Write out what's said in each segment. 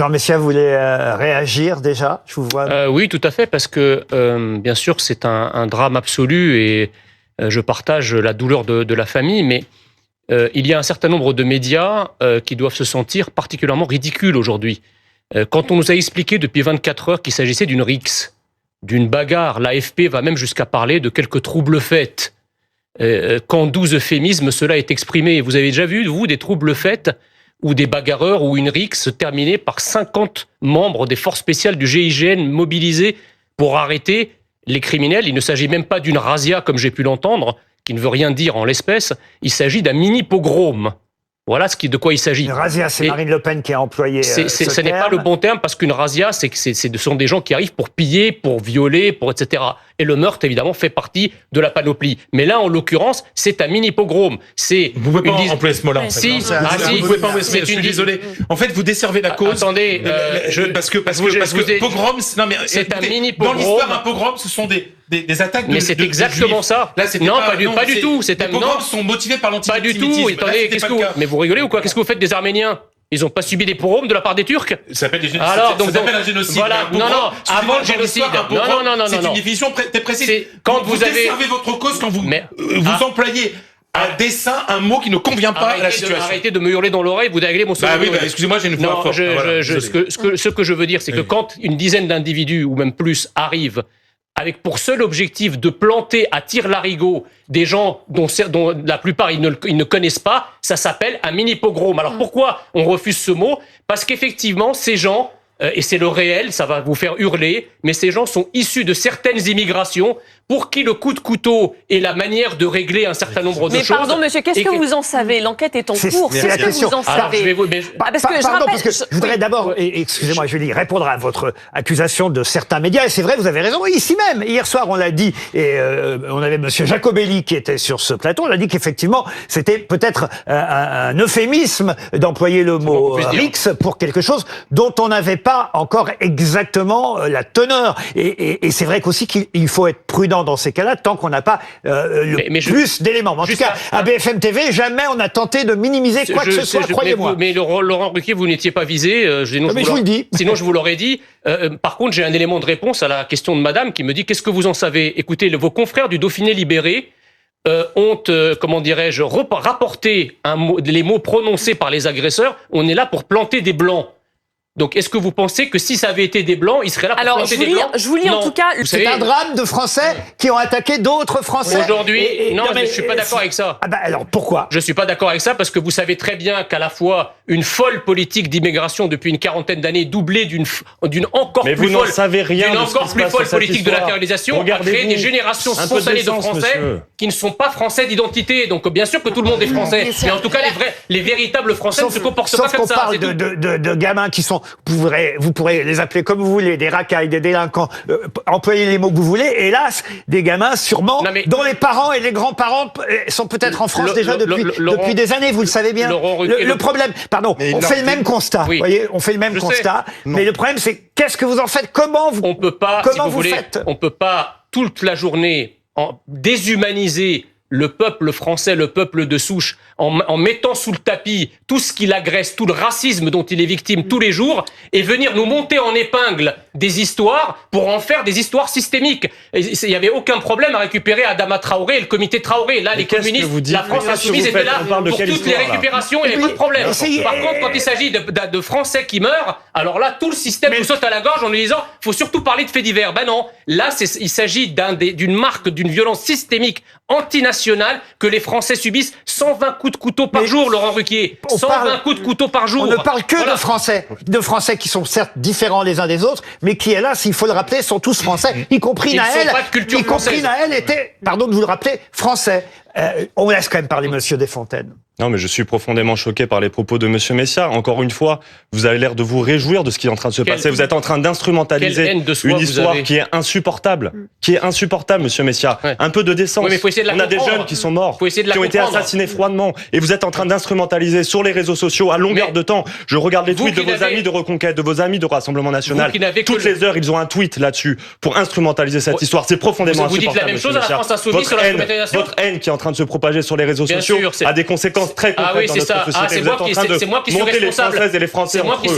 Jean Messia voulait réagir déjà, je vous vois. Oui, tout à fait, parce que bien sûr c'est un drame absolu et je partage la douleur de la famille, mais il y a un certain nombre de médias qui doivent se sentir particulièrement ridicules aujourd'hui. Quand on nous a expliqué depuis 24 heures qu'il s'agissait d'une rixe, d'une bagarre, l'AFP va même jusqu'à parler de quelques troubles faits. Qu'en 12 euphémismes cela est exprimé. Vous avez déjà vu, vous, des troubles faits ou des bagarreurs ou une rixe terminée par 50 membres des forces spéciales du GIGN mobilisés pour arrêter les criminels? Il ne s'agit même pas d'une razzia, comme j'ai pu l'entendre, qui ne veut rien dire en l'espèce. Il s'agit d'un mini-pogrom. Voilà de quoi il s'agit. Une razzia, c'est Marine Le Pen qui a employé ce n'est pas le bon terme, parce qu'une razzia, ce sont des gens qui arrivent pour piller, pour violer, pour etc. Et le meurtre, évidemment, fait partie de la panoplie. Mais là, en l'occurrence, c'est un mini-pogrom. Vous pouvez pas employer ce mot-là. Si, vous pouvez pas employer ce mot. Je suis désolé. En fait, vous desservez la cause. Attendez, parce que pogrom, non mais c'est un mini-pogrom. Dans l'histoire, un pogrom, ce sont des attaques de mais c'est exactement ça. Là, non, pas du tout. Les pogroms sont motivés par l'antisémitisme. Pas du tout. Attendez, mais vous rigolez ou quoi? Qu'est-ce que vous faites des Arméniens? Ils n'ont pas subi des pogroms de la part des Turcs? Ça s'appelle un génocide. Voilà. Non, avant le génocide. Non. C'est une définition très précise. Quand vous avez desservez votre cause, quand vous employez à dessein un mot qui ne convient pas à la situation. Arrêtez de me hurler dans l'oreille, vous déréglez mon second. Excusez-moi, j'ai une voix forte. Ce que je veux dire, c'est que quand une dizaine d'individus, ou même plus, arrivent avec pour seul objectif de planter à tir-larigot des gens dont la plupart ils ne connaissent pas, ça s'appelle un mini-pogrom. Alors pourquoi on refuse ce mot? Parce qu'effectivement, ces gens, et c'est le réel, ça va vous faire hurler, mais ces gens sont issus de certaines immigrations pour qui le coup de couteau est la manière de régler un certain nombre de choses. Mais pardon, monsieur, qu'est-ce que vous en savez? L'enquête est en cours. C'est la question. Vous en savez? Parce que je voudrais d'abord, excusez-moi, Julie, répondre à votre accusation de certains médias. Et c'est vrai, vous avez raison. Ici même, hier soir, on l'a dit, et on avait monsieur Jacobelli qui était sur ce plateau. On a dit qu'effectivement, c'était peut-être un euphémisme d'employer le mot rixe pour quelque chose dont on n'avait pas encore exactement la teneur. Et c'est vrai qu'aussi qu'il faut être prudent dans ces cas-là, tant qu'on n'a pas plus d'éléments. En tout cas, à BFM TV, jamais on a tenté de minimiser quoi que ce soit, croyez-moi. Mais Laurent Ruquier, vous n'étiez pas visé. Mais je vous le dis. Sinon, je vous l'aurais dit. Par contre, j'ai un élément de réponse à la question de madame qui me dit « Qu'est-ce que vous en savez ?» Écoutez, vos confrères du Dauphiné libéré ont, comment dirais-je, rapporté les mots prononcés par les agresseurs. On est là pour planter des blancs. Donc, est-ce que vous pensez que si ça avait été des Blancs, ils seraient là pour planter des Blancs? Je vous lis en tout cas... C'est un drame de Français qui ont attaqué d'autres Français. Aujourd'hui, je suis pas d'accord avec ça. Alors, pourquoi? Je suis pas d'accord avec ça parce que vous savez très bien qu'à la fois une folle politique d'immigration depuis une quarantaine d'années, doublée d'une encore plus folle politique de naturalisation, a créé des générations spontanées de Français qui ne sont pas Français d'identité. Donc, bien sûr que tout le monde est Français. Mais en tout cas, les véritables Français ne se comportent pas comme ça. Sauf qu'on parle de gamins qui sont, vous pourrez les appeler comme vous voulez, des racailles, des délinquants, employez les mots que vous voulez, hélas, des gamins sûrement, dont les parents et les grands-parents sont peut-être en France déjà depuis des années, vous le savez bien. Le problème, pardon, on fait le même constat, vous voyez, on fait le même constat, mais le problème c'est, qu'est-ce que vous en faites? Comment vous faites? On peut pas toute la journée déshumaniser le peuple français, le peuple de souche, en mettant sous le tapis tout ce qu'il agresse, tout le racisme dont il est victime tous les jours, et venir nous monter en épingle des histoires pour en faire des histoires systémiques. Il n'y avait aucun problème à récupérer Adama Traoré et le comité Traoré. Là, les communistes, la France insoumise était là pour toutes les récupérations, il n'y avait pas de problème. Par contre, quand il s'agit de Français qui meurent, alors là, tout le système nous saute à la gorge en nous disant « faut surtout parler de faits divers ». Ben non, là, il s'agit d'une marque d'une violence systémique antinationale que les Français subissent. 120 coups de couteau par jour, Laurent Ruquier. 120 coups de couteau par jour. On ne parle que de Français qui sont certes différents les uns des autres, mais qui, hélas, il faut le rappeler, sont tous Français, y compris Naël. Y compris Naël était, pardon de vous le rappeler, français. On laisse quand même parler Monsieur Desfontaines. Non, mais je suis profondément choqué par les propos de Monsieur Messia. Encore une fois, vous avez l'air de vous réjouir de ce qui est en train de se passer. Vous êtes en train d'instrumentaliser une histoire qui est insupportable. Monsieur Messia. Ouais. Un peu de décence. Oui, on a des jeunes qui sont morts, qui ont été assassinés froidement. Et vous êtes en train d'instrumentaliser sur les réseaux sociaux à longueur de temps. Je regarde les tweets de vos amis de Reconquête, de vos amis de Rassemblement National. Toutes les heures, ils ont un tweet là-dessus pour instrumentaliser cette histoire. C'est profondément insupportable. Vous dites la même chose à la France insoumise sur la votre haine qui est en train de se propager sur les réseaux sociaux a des conséquences très concrètes dans notre société. Vous êtes en train de monter les Françaises et les Français entre eux.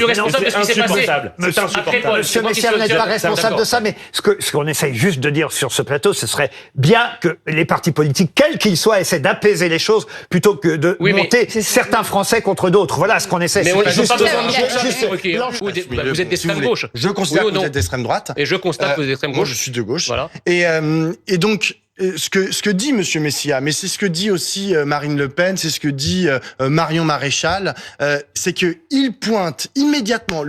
Monsieur Messia, vous n'êtes pas responsable de ça, mais ce qu'on essaye juste de dire sur ce plateau, ce serait bien que les partis politiques, quels qu'ils soient, essaient d'apaiser les choses plutôt que de monter certains Français contre d'autres. Voilà ce qu'on essaie. Mais vous êtes d'extrême gauche. Je constate que vous êtes d'extrême droite. Et je constate que vous êtes d'extrême gauche. Moi, je suis de gauche. Voilà. Et donc, ce que dit Monsieur Messia, mais c'est ce que dit aussi Marine Le Pen, c'est ce que dit Marion Maréchal, c'est que il pointe immédiatement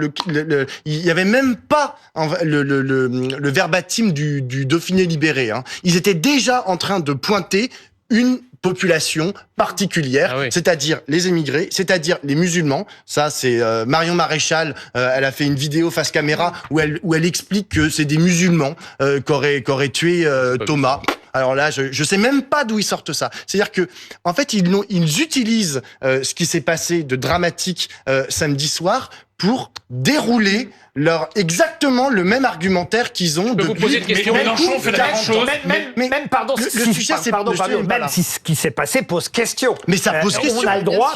il y avait même pas le verbatim du Dauphiné libéré. Hein. Ils étaient déjà en train de pointer une population particulière, c'est-à-dire les émigrés, c'est-à-dire les musulmans. Ça, c'est Marion Maréchal. Elle a fait une vidéo face caméra où elle explique que c'est des musulmans qu'auraient tué Thomas. Alors là, je sais même pas d'où ils sortent ça. C'est-à-dire que, en fait, ils utilisent ce qui s'est passé de dramatique samedi soir pour dérouler exactement le même argumentaire qu'ils ont depuis. Vous poser une question. Mélenchon fait la même chose. Même si ce qui s'est passé pose question. Mais ça pose question. On a le droit,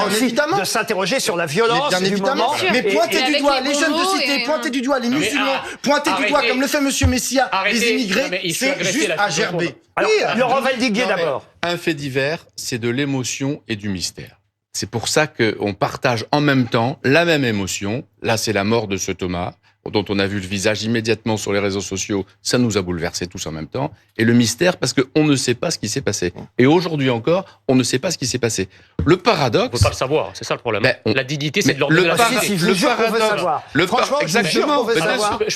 aussi de s'interroger sur la violence du moment. Mais pointer du doigt les jeunes de cité, pointer du doigt les musulmans, pointer du doigt, comme le fait Monsieur Messia, les immigrés, c'est juste à gerber. Alors, Laurent Valdiguier d'abord. Un fait divers, c'est de l'émotion et du mystère. C'est pour ça qu'on partage en même temps la même émotion. Là, c'est la mort de ce Thomas, dont on a vu le visage immédiatement sur les réseaux sociaux. Ça nous a bouleversés tous en même temps. Et le mystère, parce qu'on ne sait pas ce qui s'est passé. Et aujourd'hui encore, on ne sait pas ce qui s'est passé. Le paradoxe... On ne peut pas le savoir, c'est ça le problème. La dignité, c'est de l'ordre de la société. Exactement.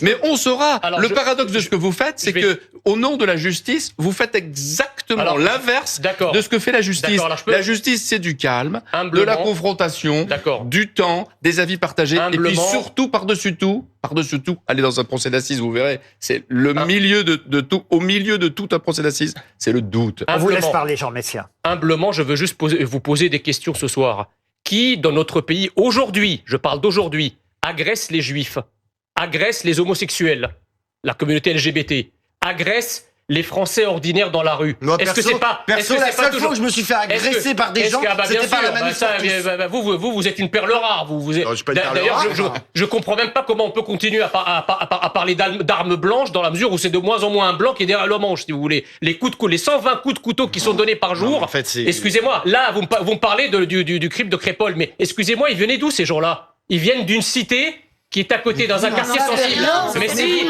Mais on saura. Alors, le paradoxe de ce que vous faites, c'est que, au nom de la justice, vous faites exactement l'inverse de ce que fait la justice. La justice, c'est du calme, de la confrontation, du temps, des avis partagés, et puis surtout, par-dessus tout, aller dans un procès d'assises, vous verrez, c'est le milieu de tout, au milieu de tout un procès d'assises, c'est le doute. On vous laisse parler, Jean Messia. Humblement, je veux juste vous poser des questions ce soir. Qui, dans notre pays, aujourd'hui, je parle d'aujourd'hui, agresse les juifs, agresse les homosexuels, la communauté LGBT, agresse les Français ordinaires dans la rue? Est-ce que c'est pas... la seule fois où je me suis fait agresser par des gens, c'était pas la manif. Vous êtes une perle rare. D'ailleurs, je comprends même pas comment on peut continuer à parler d'armes blanches dans la mesure où c'est de moins en moins un blanc qui est derrière le manche, si vous voulez. Les 120 coups de couteau qui sont donnés par jour. En fait, excusez-moi, là, vous me parlez du crime de Crépol, mais excusez-moi, ils venaient d'où ces gens-là? Ils viennent d'une cité qui est à côté dans un quartier sensible. Mais si,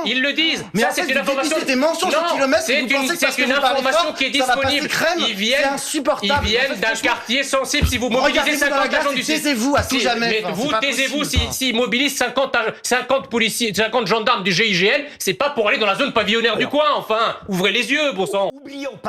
ils le disent. Mais ça, c'est une information. C'est des mensonges au kilomètre. C'est une information qui est disponible. Ils viennent d'un quartier sensible. Si vous mobilisez 50 agents du taisez-vous à tout jamais. Mais vous taisez-vous s'ils mobilisent 50 policiers, 50 gendarmes du GIGN, c'est pas pour aller dans la zone pavillonnaire du coin. Enfin, ouvrez les yeux, bon sang. Oublions,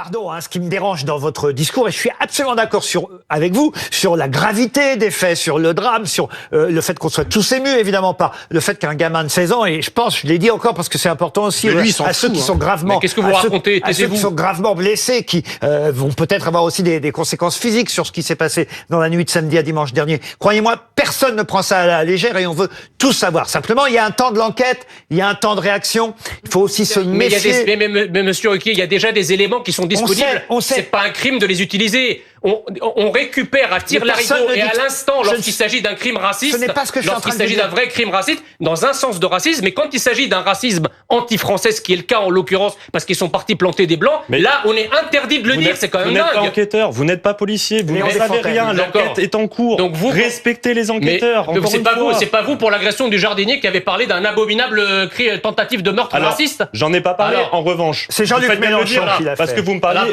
ce qui me dérange dans votre discours, et je suis absolument d'accord avec vous sur la gravité des faits, sur le drame, sur le fait qu'on soit tous ému évidemment par le fait qu'un gamin de 16 ans, et je l'ai dit encore parce que c'est important aussi à ceux qui sont gravement, qu'est-ce que vous racontez, à ceux qui sont gravement blessés, qui vont peut-être avoir aussi des conséquences physiques sur ce qui s'est passé dans la nuit de samedi à dimanche dernier. Croyez-moi, personne ne prend ça à la légère et on veut tout savoir. Simplement, il y a un temps de l'enquête, il y a un temps de réaction. Il faut aussi se méfier. Mais monsieur Ruquier, il y a déjà des éléments qui sont disponibles. On sait. C'est pas un crime de les utiliser. On récupère à tire-larigot et à l'instant, lorsqu'il s'agit d'un crime raciste, ce n'est pas ce que je suis en train de dire. Lorsqu'il s'agit d'un vrai crime raciste, dans un sens de racisme, mais quand il s'agit d'un racisme anti-français, ce qui est le cas en l'occurrence, parce qu'ils sont partis planter des blancs, mais là, on est interdit de le dire, c'est quand même dingue. Vous n'êtes pas enquêteur, vous n'êtes pas policier, vous n'en savez rien, l'enquête est en cours. Donc vous respectez les enquêteurs. C'est pas vous pour l'agression du jardinier qui avait parlé d'un abominable tentative de meurtre raciste. J'en ai pas parlé, en revanche. C'est Jean-Luc Mélenchon qui l'a fait. Parce que vous me parliez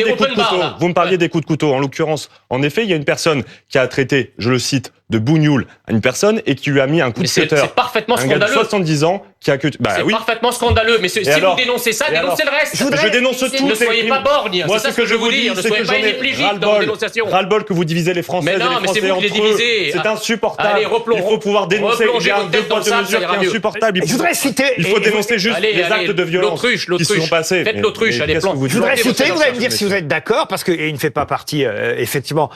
des coups de couteau. Vous me parliez des coups de couteau. En l'occurrence, en effet, il y a une personne qui a traité, je le cite, de bougnoul à une personne et qui lui a mis un coup de cutter. C'est parfaitement scandaleux. Un gars de 70 ans qui a cuté. C'est parfaitement scandaleux. Mais si vous dénoncez ça, dénoncez le reste. Je dénonce tout. Ne soyez pas borgne. C'est ça ce que je veux dire. Ne soyez pas inépligible dans vos dénonciations. Ras-le-bol que vous divisez les Français et les Français entre eux. C'est insupportable. Allez, il faut pouvoir dénoncer. Il y a un deux poids deux mesures qui est insupportable. Je voudrais citer. Il faut dénoncer juste les actes de violence qui sont passés. Faites l'autruche. Allez, je voudrais citer. Vous allez me dire si vous êtes d'accord, parce qu'il ne fait pas partie effectivement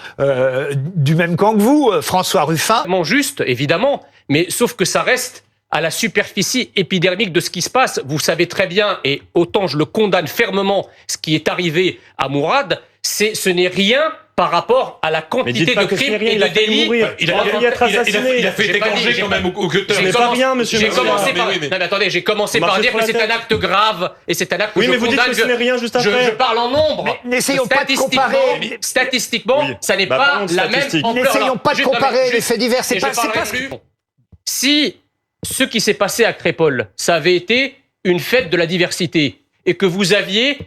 du même camp que vous, François Ruffin. Juste, évidemment, mais sauf que ça reste à la superficie épidermique de ce qui se passe. Vous savez très bien, et autant je le condamne fermement, ce qui est arrivé à Mourad, ce n'est rien par rapport à la quantité de crimes et de délits. Il a fait égorger quand même au cutter. J'ai commencé par... Non mais attendez, j'ai commencé par dire que c'est un acte grave et c'est un acte que je condamne. Oui, mais vous dites que ce n'est rien juste après. Je parle en nombre. Mais n'essayons pas de comparer. Statistiquement, ça n'est pas la même ampleur. N'essayons pas de comparer les faits divers. C'est pas Si ce qui s'est passé à Crépol, ça avait été une fête de la diversité et que vous aviez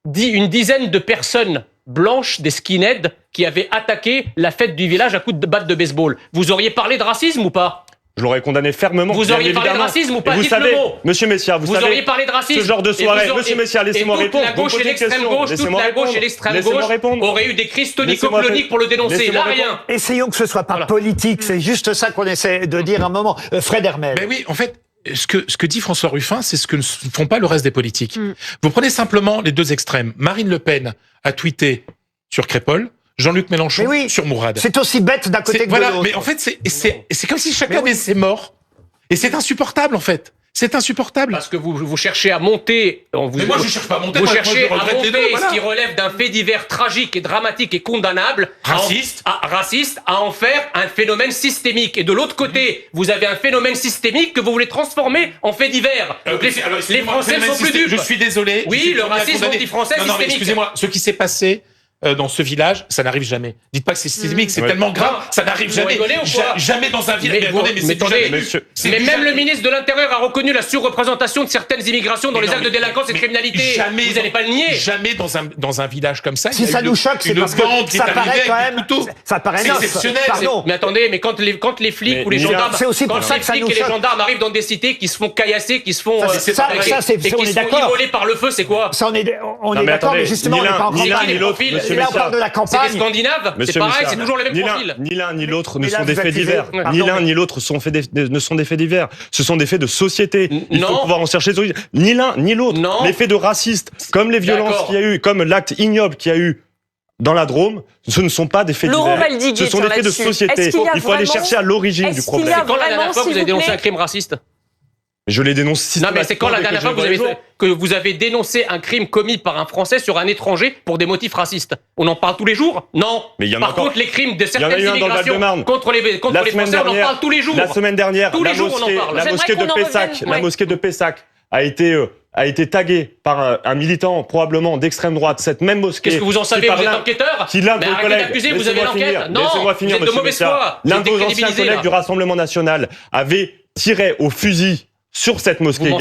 dit une dizaine de personnes blanches, des skinheads, qui avaient attaqué la fête du village à coups de batte de baseball, vous auriez parlé de racisme ou pas? Je l'aurais condamné fermement. Vous auriez parlé de racisme ou pas? Vous Dites savez, le mot. Monsieur Messia, vous savez, auriez parlé de racisme. Ce genre de soirée, Monsieur Messia, laissez-moi répondre. La gauche et l'extrême gauche, toute la gauche et l'extrême gauche auraient eu des crises tonico-cloniques pour le dénoncer. Là, rien. Essayons que ce soit pas politique. C'est juste ça qu'on essaie de dire un moment. Fred Hermel. Mais oui, en fait, ce que dit François Ruffin, c'est ce que ne font pas le reste des politiques. Vous prenez simplement les deux extrêmes. Marine Le Pen a tweeté sur Crépol, Jean-Luc Mélenchon sur Mourad. C'est aussi bête d'un côté que de l'autre. Mais en fait, c'est comme si chacun avait ses morts. Et c'est insupportable, en fait. C'est insupportable. Parce que vous cherchez à monter. Mais moi, je cherche pas à monter. Vous cherchez à monter ce qui relève d'un fait divers tragique et dramatique et condamnable. Raciste, à en faire un phénomène systémique. Et de l'autre côté, vous avez un phénomène systémique que vous voulez transformer en fait divers. Donc les Français ne sont plus dupes. Je suis désolé. Oui, le racisme anti-français systémique. Non, mais excusez-moi, ce qui s'est passé dans ce village, ça n'arrive jamais. Dites pas que c'est systémique, c'est tellement grave, ça n'arrive jamais. Jamais dans un village. Mais même le ministre de l'Intérieur a reconnu la surreprésentation de certaines immigrations dans les actes de délinquance et de criminalité. Vous n'allez pas le nier. Jamais dans un village comme ça. Si ça nous choque, c'est parce que ça paraît quand même. Ça paraît exceptionnel. Mais attendez, mais quand les flics ou les gendarmes, c'est aussi pour ça que ça nous choque. et les gendarmes arrivent dans des cités qui se font caillasser, qui se font on est d'accord. Immolés par le feu, c'est quoi? Ça, on est d'accord, mais justement, on n'est pas en campagne. Là, on parle de la campagne. C'est des Scandinaves, c'est pareil, c'est toujours le même profil. Ni l'un ni l'autre ne sont des faits divers. Ni l'un ni l'autre ne sont des faits divers. Ce sont des faits de société. Il faut pouvoir en chercher. Ni l'un ni l'autre. Les faits de racistes, comme les violences qu'il y a eu, comme l'acte ignoble qu'il y a eu dans la Drôme, ce ne sont pas des faits divers. Ce sont des faits de société. Il faut aller chercher à l'origine du problème. C'est quand la dernière fois que vous avez dénoncé un crime raciste? Je l'ai dénoncé systématiquement. Non, mais c'est quand la dernière fois que vous avez dénoncé un crime commis par un Français sur un étranger pour des motifs racistes? On en parle tous les jours? Non. Mais par contre, les crimes de certaines immigrations contre les Français, on en parle tous les jours. La semaine dernière, la mosquée de Pessac a été taguée par un militant probablement d'extrême droite. Cette même mosquée. Qu'est-ce que vous en savez? Vous êtes enquêteur? Qui l'un de vos collègues. Vous avez l'enquête? Non. Laissez-moi finir, monsieur Messia. L'un de vos anciens collègues du Rassemblement national avait tiré au fusil sur cette mosquée il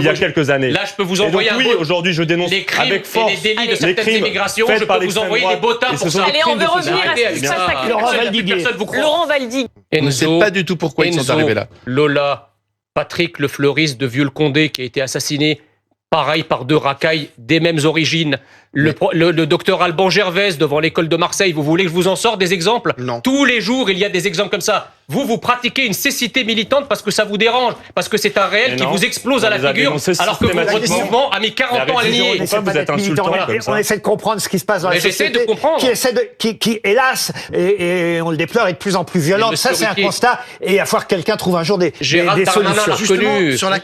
y a quelques années. Là, je peux vous envoyer un aujourd'hui, je dénonce les crimes avec force et les délits de certaines immigrations. Je peux vous envoyer des bottins pour ça. Allez, on veut revenir à ce qui se passe à Laurent Valdigue. On ne sait pas du tout pourquoi ils sont arrivés là. Lola, Patrick le fleuriste de Vieux-le-Condé qui a été assassiné, pareil par deux racailles des mêmes origines. Le docteur Alban Gervais devant l'école de Marseille, vous voulez que je vous en sorte des exemples? Non. Tous les jours, il y a des exemples comme ça. Vous pratiquez une cécité militante parce que ça vous dérange, parce que c'est un réel qui vous explose à la figure, alors que votre mouvement a mis 40 ans à le nier. Vous êtes insultant comme ça. On essaie de comprendre ce qui se passe dans la société. J'essaie de comprendre. Qui hélas, et on le déplore, est de plus en plus violente. Ça, c'est un constat. Et il va falloir que quelqu'un trouve un jour des solutions. Gérald Darmanin l'a reconnu. Sur la